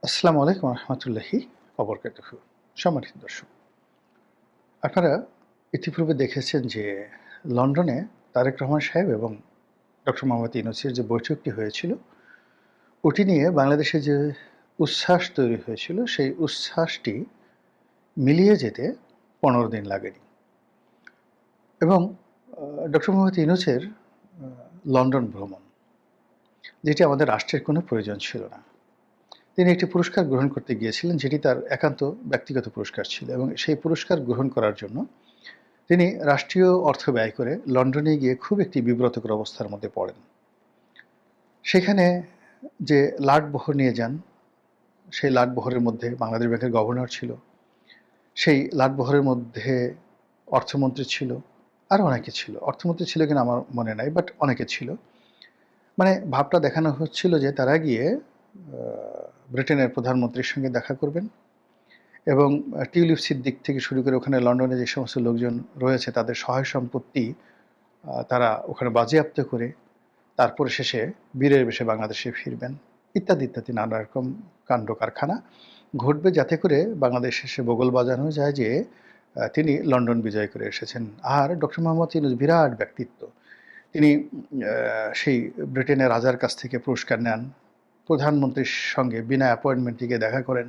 আসসালামু আলাইকুম রহমতুল্লাহি অবরকাতুহ। সম্মানিত দর্শক, আপনারা ইতিপূর্বে দেখেছেন যে লন্ডনে তারেক রহমান সাহেব এবং ডক্টর মোহাম্মদ ইউনূসের যে বৈঠকটি হয়েছিল, ওটি নিয়ে বাংলাদেশে যে উচ্ছ্বাস তৈরি হয়েছিল, সেই উচ্ছ্বাসটি মিলিয়ে যেতে ১৫ দিন লাগেনি। এবং ডক্টর মোহাম্মদ ইউনূসের লন্ডন ভ্রমণ, যেটি আমাদের রাষ্ট্রের কোনো প্রয়োজন ছিল না। তিনি একটি পুরস্কার গ্রহণ করতে গিয়েছিলেন, যেটি তার একান্ত ব্যক্তিগত পুরস্কার ছিল, এবং সেই পুরস্কার গ্রহণ করার জন্য তিনি রাষ্ট্রীয় অর্থ ব্যয় করে লন্ডনে গিয়ে খুব একটি বিব্রতকর অবস্থার মধ্যে পড়েন। সেখানে যে লাটবহর নিয়ে যান, সেই লাটবহরের মধ্যে বাংলাদেশ ব্যাংকের গভর্নর ছিল, সেই লাটবহরের মধ্যে অর্থমন্ত্রী ছিল, আরও অনেকে ছিল। অর্থমন্ত্রী ছিল কিনা আমার মনে নাই, বাট অনেকে ছিল। মানে ভাবটা দেখানো হচ্ছিল যে তারা গিয়ে ব্রিটেনের প্রধানমন্ত্রীর সঙ্গে দেখা করবেন এবং টিউলিপ সিদ্দিক থেকে শুরু করে ওখানে লন্ডনে যে সমস্ত লোকজন রয়েছে তাদের সহায় সম্পত্তি তারা ওখানে বাজেয়াপ্ত করে তারপরে শেষে বীরের বেশে বাংলাদেশে ফিরবেন, ইত্যাদি ইত্যাদি নানা রকম কাণ্ড কারখানা ঘটবে, যাতে করে বাংলাদেশ শেষে বগল বাজানো যায় যে তিনি লন্ডন বিজয় করে এসেছেন। আর ডক্টর মোহাম্মদ ইউনূস বিরাট ব্যক্তিত্ব। তিনি সেই ব্রিটেনের রাজার কাছ থেকে পুরস্কার নেন, প্রধানমন্ত্রীর সঙ্গে বিনা অ্যাপয়েন্টমেন্টে গিয়ে দেখা করেন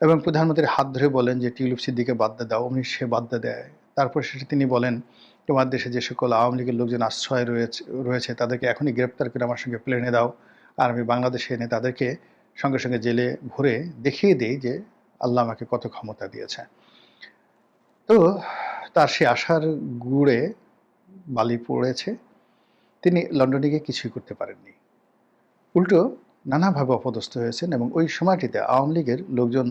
এবং প্রধানমন্ত্রীর হাত ধরে বলেন যে টিউলিপ সিদ্দিকে বাদ দাও, অমনি সে বাদ দেয়। তারপর শেষে তিনি বলেন, তোমার দেশে যে সকল আওয়ামী লীগের লোকজন আশ্রয় রয়েছে তাদেরকে এখনই গ্রেপ্তার করে আমার সঙ্গে প্লেনে দাও, আর আমি বাংলাদেশে এনে তাদেরকে সঙ্গে সঙ্গে জেলে ভরে দেখিয়ে দেই যে আল্লাহ আমাকে কত ক্ষমতা দিয়েছে। তো তার সে আশার গুড়ে বালি পড়েছে। তিনি লন্ডনে গিয়ে কিছুই করতে পারেননি, উল্টো নানাভাবে অপদস্থ হয়েছেন। এবং ওই সময়টিতে আওয়ামী লীগের লোকজন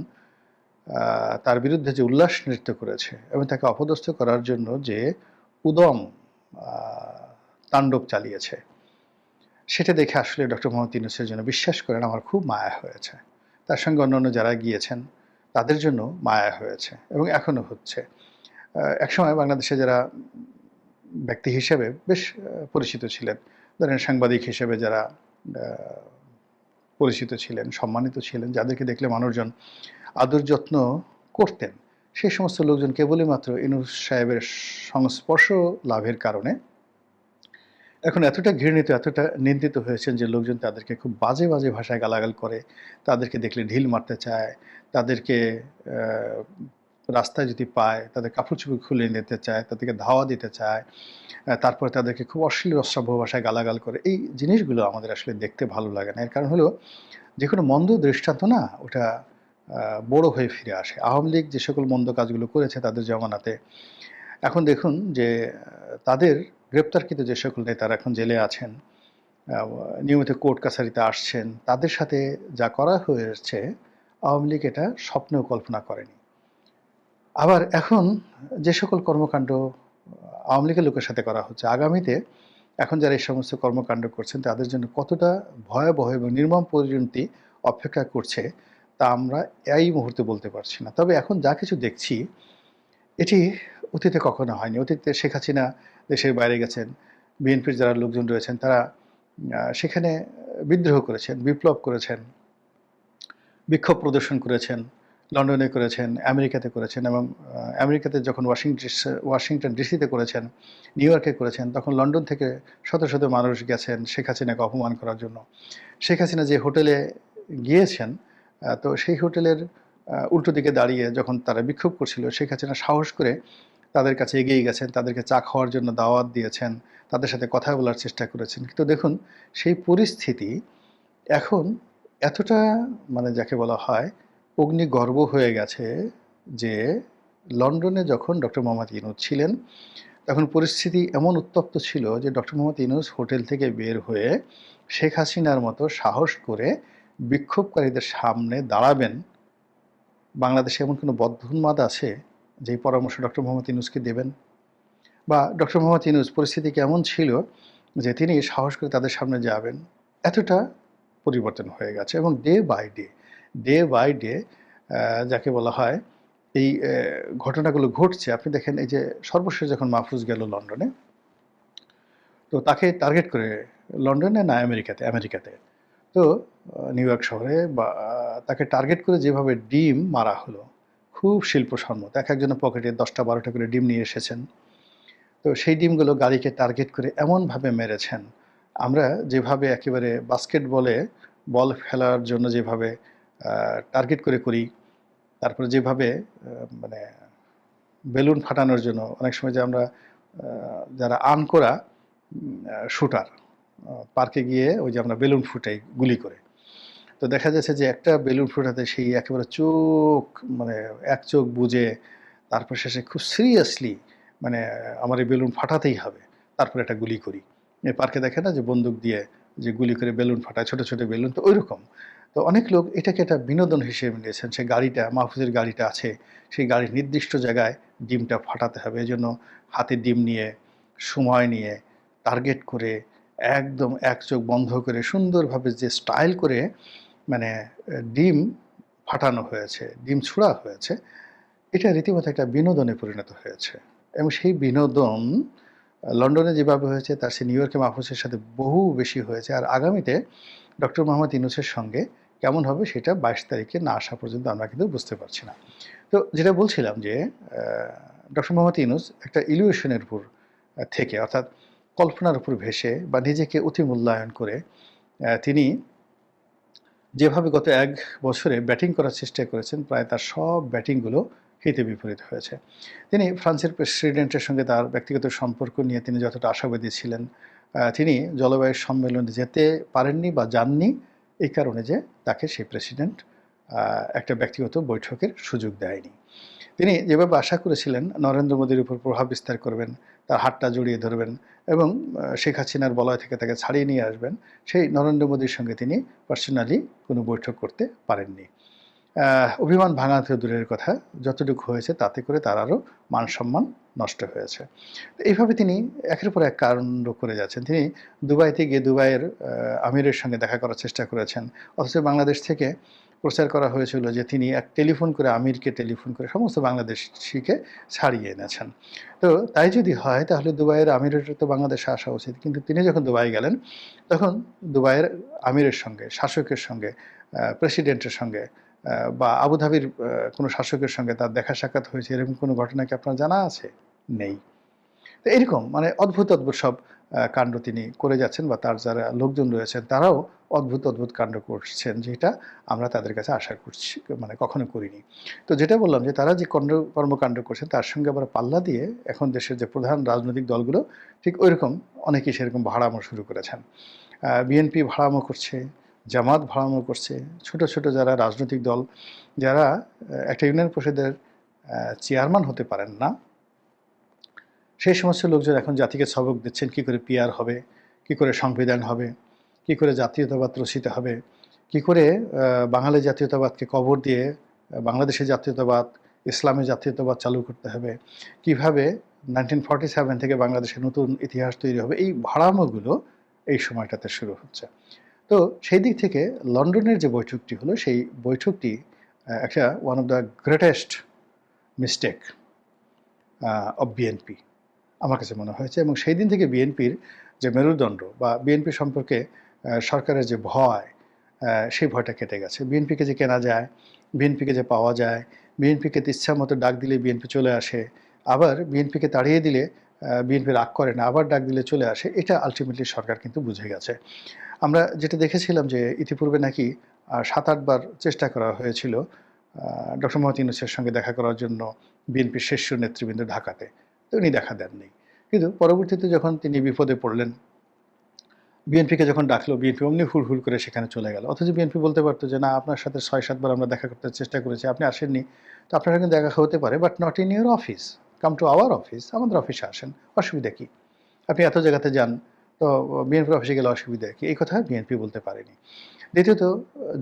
তার বিরুদ্ধে যে উল্লাস নৃত্য করেছে এবং তাকে অপদস্থ করার জন্য যে উদম তাণ্ডব চালিয়েছে, সেটা দেখে আসলে ডক্টর মোহাম্মদ ইউনূসের জন্য, বিশ্বাস করেন, আমার খুব মায়া হয়েছে। তার সঙ্গে অন্যান্য যারা গিয়েছেন তাদের জন্য মায়া হয়েছে এবং এখনও হচ্ছে। একসময় বাংলাদেশে যারা ব্যক্তি হিসেবে বেশ পরিচিত ছিলেন, ধরেন সাংবাদিক হিসেবে যারা পরিচিত ছিলেন, সম্মানিত ছিলেন, যাদেরকে দেখলে মানুষজন আদর যত্ন করতেন, সেই সমস্ত লোকজন কেবলই মাত্র ইউনূস সাহেবের সংস্পর্শ লাভের কারণে এখন এতটা ঘৃণিত, এতটা নিন্দিত হয়েছেন যে লোকজন তাদেরকে খুব বাজে বাজে ভাষায় গালাগাল করে, তাদেরকে দেখলে ঢিল মারতে চায়, তাদেরকে রাস্তায় যদি পায় তাদের কাপড় চোপড় খুলে নিতে চায়, তাদেরকে ধাওয়া দিতে চায়, তারপরে তাদেরকে খুব অশ্লীল অশ্রাব্য ভাষায় গালাগাল করে। এই জিনিসগুলো আমাদের আসলে দেখতে ভালো লাগে না। এর কারণ হলো, যে কোনো মন্দ দৃষ্টান্ত না, ওটা বড় হয়ে ফিরে আসে। আওয়ামী লীগ যে সকল মন্দ কাজগুলো করেছে তাদের জমানাতে, এখন দেখুন যে তাদের গ্রেপ্তারকৃত যে সকল নেতারা এখন জেলে আছেন, নিয়মিত কোর্ট কাছারিতে আসছেন, তাদের সাথে যা করা হয়েছে আওয়ামী লীগ এটা স্বপ্নেও কল্পনা করেনি। আবার এখন যে সকল কর্মকাণ্ড আওয়ামী লীগের লোকের সাথে করা হচ্ছে, আগামীতে এখন যারা এই সমস্ত কর্মকাণ্ড করছেন তাদের জন্য কতটা ভয়াবহ এবং নির্মম পরিণতি অপেক্ষা করছে তা আমরা এই মুহূর্তে বলতে পারছি না। তবে এখন যা কিছু দেখছি, এটি অতীতে কখনো হয়নি। অতীতে শেখ হাসিনা দেশের বাইরে গেছেন, বিএনপির যারা লোকজন রয়েছেন তারা সেখানে বিদ্রোহ করেছেন, বিপ্লব করেছেন, বিক্ষোভ প্রদর্শন করেছেন, লন্ডনে করেছেন, আমেরিকাতে করেছেন, এবং আমেরিকাতে যখন ওয়াশিংটন ডিসিতে করেছেন, নিউ ইয়র্কে করেছেন, তখন লন্ডন থেকে শত শত মানুষ গেছেন শেখ হাসিনাকে অপমান করার জন্য। শেখ হাসিনা যে হোটেলে গিয়েছেন, তো সেই হোটেলের উল্টো দিকে দাঁড়িয়ে যখন তারা বিক্ষোভ করছিল, শেখ হাসিনা সাহস করে তাদের কাছে এগিয়ে গেছেন, তাদেরকে চা খাওয়ার জন্য দাওয়াত দিয়েছেন, তাদের সাথে কথা বলার চেষ্টা করেছেন। কিন্তু দেখুন, সেই পরিস্থিতি এখন এতটা, মানে যাকে বলা হয় অগ্নিগর্ভ হয়ে গেছে যে লন্ডনে যখন ডক্টর মোহাম্মদ ইউনূস ছিলেন তখন পরিস্থিতি এমন উত্তপ্ত ছিল যে ডক্টর মোহাম্মদ ইউনূস হোটেল থেকে বের হয়ে শেখ হাসিনার মতো সাহস করে বিক্ষোভকারীদের সামনে দাঁড়াবেন, বাংলাদেশে এমন কোনো বদ্ধোন্মাদ আছে যে পরামর্শ ডক্টর মোহাম্মদ ইউনূসকে দেবেন? বা ডক্টর মোহাম্মদ ইউনূস পরিস্থিতি কেমন ছিল যে তিনি সাহস করে তাদের সামনে যাবেন? এতটা পরিবর্তন হয়ে গেছে। এবং ডে বাই ডে যাকে বলা হয় এই ঘটনাগুলো ঘটছে। আপনি দেখেন, এই যে সর্বশেষ যখন মাহফুজ গেল লন্ডনে, তো তাকে টার্গেট করে, লন্ডনে না আমেরিকাতে, তো নিউ ইয়র্ক শহরে বা তাকে টার্গেট করে যেভাবে ডিম মারা হলো, খুব শিল্পসম্মত। একজনের পকেটে 10টা-12টা করে ডিম নিয়ে এসেছেন। তো সেই ডিমগুলো গাড়িকে টার্গেট করে এমনভাবে মেরেছেন, আমরা যেভাবে একেবারে বাস্কেটবলে বল ফেলার জন্য যেভাবে টার্গেট করে করি, তারপরে যেভাবে মানে বেলুন ফাটানোর জন্য অনেক সময় যে আমরা যারা আনকোরা শুটার পার্কে গিয়ে ওই যে আমরা বেলুন ফুটাই গুলি করে, তো দেখা যাচ্ছে যে একটা বেলুন ফুটাতে সেই একেবারে চোখ মানে এক চোখ বুজে তারপর শেষে খুব সিরিয়াসলি মানে আমার এই বেলুন ফাটাতেই হবে, তারপরে একটা গুলি করি। এই পার্কে দেখে না যে বন্দুক দিয়ে যে গুলি করে বেলুন ফাটায়, ছোট ছোট বেলুন, তো ওইরকম। তো অনেক লোক এটাকে একটা বিনোদন হিসেবে নিয়েছেন। সে গাড়িটা, মাহফুজের গাড়িটা আছে, সেই গাড়ির নির্দিষ্ট জায়গায় ডিমটা ফাটাতে হবে, এই জন্য হাতে ডিম নিয়ে সময় নিয়ে টার্গেট করে একদম এক চোখ বন্ধ করে সুন্দরভাবে যে স্টাইল করে মানে ডিম ফাটানো হয়েছে, ডিম ছোড়া হয়েছে, এটা রীতিমতো একটা বিনোদনে পরিণত হয়েছে। এবং সেই বিনোদন লন্ডনে যেভাবে হয়েছে তার সে নিউ ইয়র্কে মাহফুজের সাথে বহু বেশি হয়েছে। আর আগামীতে ডক্টর মোহাম্মদ ইউনূসের সঙ্গে কেমন হবে সেটা 22 তারিখে না আসা পর্যন্ত আমরা কিন্তু বুঝতে পারছি না। তো যেটা বলছিলাম যে ডক্টর মোহাম্মদ ইউনূস একটা ইলিউশনের উপর থেকে, অর্থাৎ কল্পনার উপর ভেসে বা নিজেকে অতি মূল্যায়ন করে তিনি যেভাবে গত 1 বছরে ব্যাটিং করার চেষ্টা করেছেন, প্রায় তার সব ব্যাটিংগুলো হিতে বিপরীত হয়েছে। তিনি ফ্রান্সের প্রেসিডেন্টের সঙ্গে তার ব্যক্তিগত সম্পর্ক নিয়ে তিনি যতটা আশাবাদী ছিলেন, তিনি জলবায়ু সম্মেলনে যেতে পারেননি বা যাননি এই কারণে যে তাকে সেই প্রেসিডেন্ট একটা ব্যক্তিগত বৈঠকের সুযোগ দেয়নি। তিনি যেভাবে আশা করেছিলেন নরেন্দ্র মোদীর উপর প্রভাব বিস্তার করবেন, তার হাতটা জড়িয়ে ধরবেন এবং শেখ হাসিনার বলয় থেকে তাকে ছাড়িয়ে নিয়ে আসবেন, সেই নরেন্দ্র মোদীর সঙ্গে তিনি পার্সোনালি কোনো বৈঠক করতে পারেননি। অভিমান ভাঙা তো দূরের কথা, যতটুকু হয়েছে তাতে করে তার আরও মান সম্মান নষ্ট হয়েছে। তো এইভাবে তিনি একের পর এক কাণ্ড করে যাচ্ছেন। তিনি দুবাইতে গিয়ে দুবাইয়ের আমিরের সঙ্গে দেখা করার চেষ্টা করেছেন, অথচ বাংলাদেশ থেকে প্রচার করা হয়েছিল যে তিনি এক টেলিফোন করে আমিরকে টেলিফোন করে সমস্ত বাংলাদেশিকে ছাড়িয়ে এনেছেন। তো তাই যদি হয় তাহলে দুবাইয়ের আমিরের তো বাংলাদেশে আসা উচিত, কিন্তু তিনি যখন দুবাই গেলেন তখন দুবাইয়ের আমিরের সঙ্গে, শাসকের সঙ্গে, প্রেসিডেন্টের সঙ্গে বা আবুধাবির কোনো শাসকের সঙ্গে তার দেখা সাক্ষাৎ হয়েছে, এরকম কোনো ঘটনা কি আপনার জানা আছে? নেই। তো এরকম মানে অদ্ভুত অদ্ভুত সব কাণ্ড তিনি করে যাচ্ছেন, বা তার যারা লোকজন রয়েছেন তারাও অদ্ভুত অদ্ভুত কাণ্ড করছেন, যেটা আমরা তাদের কাছে আশা করছি মানে কখনো করিনি। তো যেটা বললাম যে তারা যে কর্মকাণ্ড করছেন তার সঙ্গে আবার পাল্লা দিয়ে এখন দেশের যে প্রধান রাজনৈতিক দলগুলো ঠিক ওইরকম অনেকেই সেরকম ভাড়ামো শুরু করেছেন। বিএনপি ভাড়ামো করছে, জামাত ভাড়ামো করছে, ছোট ছোট যারা রাজনৈতিক দল, যারা একটা ইউনিয়ন পরিষদের চেয়ারম্যান হতে পারেন না, সেই সমস্ত লোকজন এখন জাতিকে সবক দিচ্ছেন কী করে পিআর হবে, কী করে সংবিধান হবে, কী করে জাতীয়তাবাদ রচিত হবে, কী করে বাঙালি জাতীয়তাবাদকে কবর দিয়ে বাংলাদেশের জাতীয়তাবাদ, ইসলামের জাতীয়তাবাদ চালু করতে হবে, কিভাবে 1947 থেকে বাংলাদেশের নতুন ইতিহাস তৈরি হবে। এই ভাড়ামোগুলো এই সময়টাতে শুরু হচ্ছে। তো সেই দিক থেকে লন্ডনের যে বৈঠকটি হলো, সেই বৈঠকটি একটা one of the greatest mistake of BNP আমার কাছে মনে হয়েছে। এবং সেই দিন থেকে বিএনপির যে মেরুদণ্ড বা বিএনপি সম্পর্কে সরকারের যে ভয়, সেই ভয়টা কেটে গেছে। বিএনপিকে যে কেনা যায়, বিএনপিকে যে পাওয়া যায়, বিএনপিকে ইচ্ছা মতো ডাক দিলে বিএনপি চলে আসে, আবার বিএনপিকে তাড়িয়ে দিলে বিএনপি রাগ করে না, আবার ডাক দিলে চলে আসে, এটা আলটিমেটলি সরকার কিন্তু বুঝে গেছে। আমরা যেটা দেখেছিলাম যে ইতিপূর্বে নাকি 7-8 বার চেষ্টা করা হয়েছিল ডক্টর মোহাম্মদ ইউনূসের সঙ্গে দেখা করার জন্য বিএনপির শীর্ষ নেতৃবৃন্দ ঢাকাতে, তো উনি দেখা দেননি। কিন্তু পরবর্তীতে যখন তিনি বিপদে পড়লেন, বিএনপিকে যখন ডাকলো, বিএনপি অমনি হুড় করে সেখানে চলে গেল। অথচ বিএনপি বলতে পারতো যে না, আপনার সাথে 6-7 বার আমরা দেখা করতে চেষ্টা করেছি, আপনি আসেননি, তো আপনার সঙ্গে দেখা হতে পারে, but not in your office, come to our office, আমাদের অফিসে আসেন, অসুবিধা কী? আপনি এত জায়গাতে যান, তো বিএনপির অফিসে গেলে অসুবিধা কী? এই কথা বিএনপি বলতে পারেনি। দ্বিতীয়ত,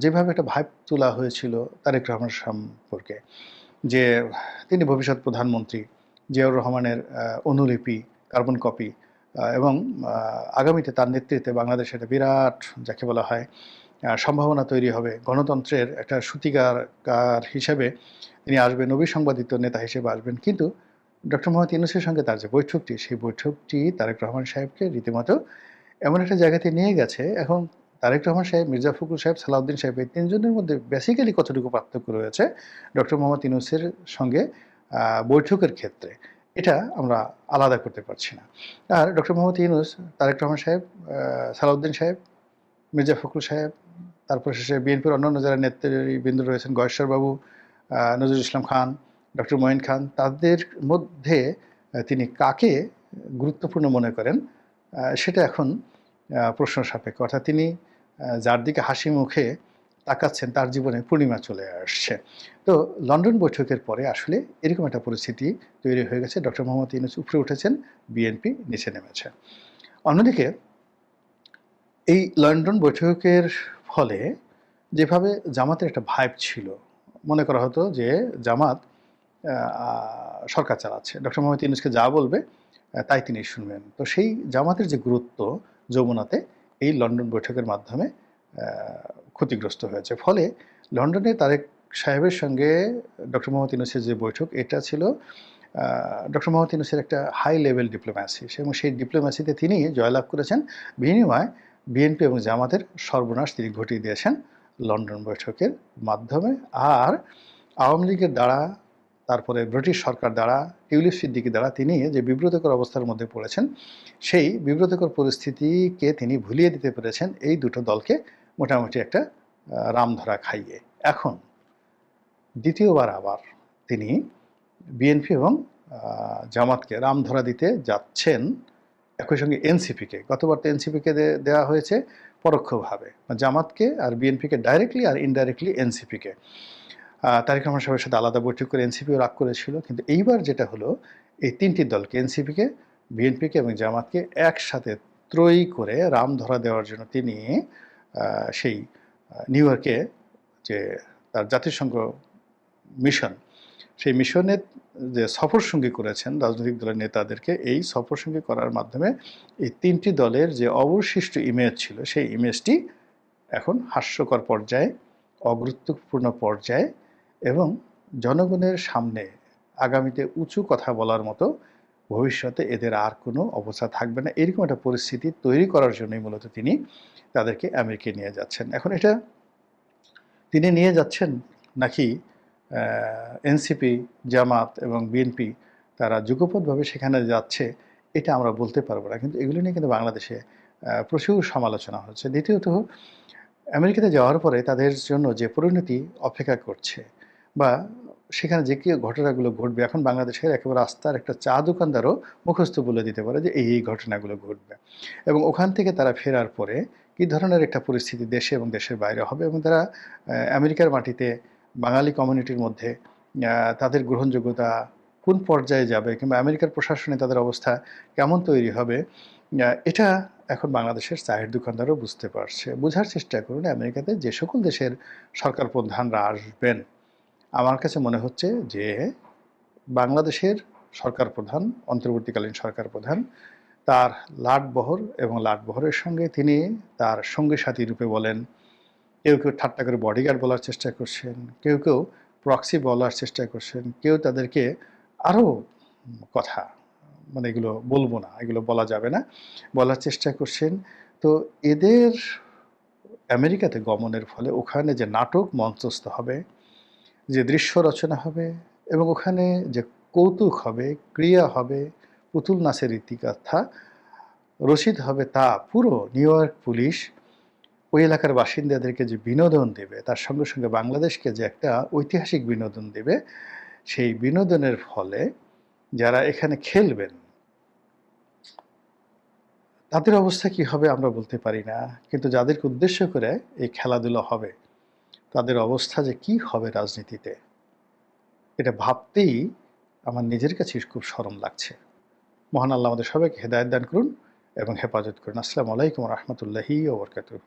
যেভাবে একটা ভাইব তোলা হয়েছিল তারেক রহমান সম্পর্কে, যে তিনি ভবিষ্যৎ প্রধানমন্ত্রী, জিয়াউর রহমানের অনুলিপি, কার্বন কপি, এবং আগামীতে তার নেতৃত্বে বাংলাদেশে একটা বিরাট যাকে বলা হয় সম্ভাবনা তৈরি হবে, গণতন্ত্রের একটা সূতিকার হিসেবে তিনি আসবেন, অবিসংবাদিত নেতা হিসেবে আসবেন। কিন্তু ডক্টর মোহাম্মদ ইউনূসের সঙ্গে তার যে বৈঠকটি, সেই বৈঠকটি তারেক রহমান সাহেবকে রীতিমতো এমন একটা জায়গাতে নিয়ে গেছে, এখন তারেক রহমান সাহেব, মির্জা ফখরুল সাহেব, সালাউদ্দিন সাহেব এই তিনজনের মধ্যে বেসিক্যালি কতটুকু পার্থক্য রয়েছে ডক্টর মোহাম্মদ ইউনূসের সঙ্গে বৈঠকের ক্ষেত্রে, এটা আমরা আলাদা করতে পারছি না। আর ডক্টর মোহাম্মদ ইউনূস, তারেক রহমান সাহেব, সালাউদ্দিন সাহেব, মির্জা ফখরুল সাহেব, তারপর শেষে বিএনপির অন্যান্য যারা নেতৃবৃন্দ রয়েছেন, গয়েশ্বর বাবু, নজরুল ইসলাম খান, ডক্টর মঈন খান, তাদের মধ্যে তিনি কাকে গুরুত্বপূর্ণ মনে করেন সেটা এখন প্রশ্ন সাপেক্ষ। অর্থাৎ তিনি যার দিকে হাসি মুখে তাকাচ্ছেন তার জীবনে পূর্ণিমা চলে আসছে। তো লন্ডন বৈঠকের পরে আসলে এরকম একটা পরিস্থিতি তৈরি হয়ে গেছে। ডক্টর মোহাম্মদ ইউনূস উপরে উঠেছেন, বিএনপি নিচে নেমেছে। অন্যদিকে এই লন্ডন বৈঠকের ফলে যেভাবে জামাতের একটা ভাইব ছিল, মনে করা হতো যে জামাত সরকার চালাচ্ছে, ডক্টর মোহাম্মদ ইউনূসকে যা বলবে তাই তিনি শুনবেন। তো সেই জামাতের যে গুরুত্ব যমুনাতে এই লন্ডন বৈঠকের মাধ্যমে ক্ষতিগ্রস্ত হয়েছে। ফলে লন্ডনে তারেক সাহেবের সঙ্গে ডক্টর মোহাম্মদ ইউনূসের যে বৈঠক, এটা ছিল ডক্টর মোহাম্মদ ইউনূসের একটা হাই লেভেল ডিপ্লোম্যাসি, এবং সেই ডিপ্লোম্যাসিতে তিনি জয়লাভ করেছেন। বিনিময়ে বিএনপি এবং জামাতের সর্বনাশ তিনি ঘটিয়ে দিয়েছেন লন্ডন বৈঠকের মাধ্যমে। আর আওয়ামী লীগের দ্বারা, তারপরে ব্রিটিশ সরকার দ্বারা, টিউলিপ সিদ্দিকী দ্বারা তিনি যে বিব্রতকর অবস্থার মধ্যে পড়েছেন, সেই বিব্রতকর পরিস্থিতিকে তিনি ভুলিয়ে দিতে পেরেছেন এই দুটো দলকে মোটামুটি একটা রামধরা খাইয়ে। এখন দ্বিতীয়বার আবার তিনি বিএনপি এবং জামাতকে রামধরা দিতে যাচ্ছেন, একই সঙ্গে এনসিপিকে। গতবার তো এনসিপিকে দেওয়া হয়েছে পরোক্ষভাবে, জামাতকে আর বিএনপিকে ডাইরেক্টলি, আর ইনডাইরেক্টলি এনসিপিকে। তারেক রহমান সাহেবের সাথে আলাদা বৈঠক করে এনসিপিও রাগ করেছিল। কিন্তু এইবার যেটা হলো, এই তিনটি দলকে, এনসিপিকে, বিএনপিকে এবং জামাতকে একসাথে ত্রয়ী করে রামধরা দেওয়ার জন্য তিনি সেই নিউ ইয়র্কে যে তার জাতিসংঘ মিশন, সেই মিশনের যে সফরসঙ্গী করেছেন রাজনৈতিক দলের নেতাদেরকে, এই সফরসঙ্গী করার মাধ্যমে এই তিনটি দলের যে অবশিষ্ট ইমেজ ছিল, সেই ইমেজটি এখন হাস্যকর পর্যায়ে, অগুরুত্বপূর্ণ পর্যায়ে, এবং জনগণের সামনে আগামীতে উঁচু কথা বলার মতো ভবিষ্যতে এদের আর কোনো অবস্থা থাকবে না। এরকম একটা পরিস্থিতি তৈরি করার জন্যই মূলত তিনি তাদেরকে আমেরিকায় নিয়ে যাচ্ছেন। এখন এটা তিনি নিয়ে যাচ্ছেন নাকি এনসিপি, জামাত এবং বিএনপি তারা যুগপৎভাবে সেখানে যাচ্ছে, এটা আমরা বলতে পারবো না। কিন্তু এগুলো নিয়ে কিন্তু বাংলাদেশে প্রচুর সমালোচনা হচ্ছে। দ্বিতীয়ত, আমেরিকাতে যাওয়ার পরে তাদের জন্য যে পরিণতি অপেক্ষা করছে, বা সেখানে যে কি ঘটনাগুলো ঘটবে, এখন বাংলাদেশের একেবারে রাস্তার একটা চা দোকানদারও মুখস্থ বলে দিতে পারে যে এই ঘটনাগুলো ঘটবে। এবং ওখান থেকে তারা ফেরার পরে কী ধরনের একটা পরিস্থিতি দেশে এবং দেশের বাইরে হবে, এবং তারা আমেরিকার মাটিতে বাঙালি কমিউনিটির মধ্যে তাদের গ্রহণযোগ্যতা কোন পর্যায়ে যাবে, কিংবা আমেরিকার প্রশাসনে তাদের অবস্থা কেমন তৈরি হবে, এটা এখন বাংলাদেশের চায়ের দোকানদারও বুঝতে পারছে। বোঝার চেষ্টা করুন, আমেরিকাতে যে সকল দেশের সরকার প্রধানরা আসবেন, আমার কাছে মনে হচ্ছে যে বাংলাদেশের সরকার প্রধান, অন্তর্বর্তীকালীন সরকার প্রধান, তার লাটবহর এবং লাটবহরের সঙ্গে তিনি তার সঙ্গী সাথী রূপে বলেন, কেউ কেউ ঠাট্টা করে বডিগার্ড বলার চেষ্টা করছেন, কেউ কেউ প্রক্সি বলার চেষ্টা করছেন, কেউ তাদেরকে আরও কথা, মানে এগুলো বলবো না, এগুলো বলা যাবে না, বলার চেষ্টা করছেন। তো এদের আমেরিকাতে গমনের ফলে ওখানে যে নাটক মঞ্চস্থ হবে, যে দৃশ্য রচনা হবে, এবং ওখানে যে কৌতুক হবে, ক্রিয়া হবে, পুতুল নাচের ইতিকথা রচিত হবে, তা পুরো নিউ ইয়র্ক পুলিশ ওই এলাকার বাসিন্দাদেরকে যে বিনোদন দেবে, তার সঙ্গে সঙ্গে বাংলাদেশকে যে একটা ঐতিহাসিক বিনোদন দেবে, সেই বিনোদনের ফলে যারা এখানে খেলবেন তাদের অবস্থা কি হবে আমরা বলতে পারি না। কিন্তু যাদেরকে উদ্দেশ্য করে এই খেলাধুলা হবে, তাদের অবস্থা যে কি হবে রাজনীতিতে, এটা ভাবতেই আমার নিজের কাছে খুব শরম লাগছে। মহান আল্লাহ আমাদের সবাইকে হেদায়েত দান করুন এবং হেফাজত করুন। আসসালামু আলাইকুম ওয়া রাহমাতুল্লাহি ওয়া বারাকাতুহু।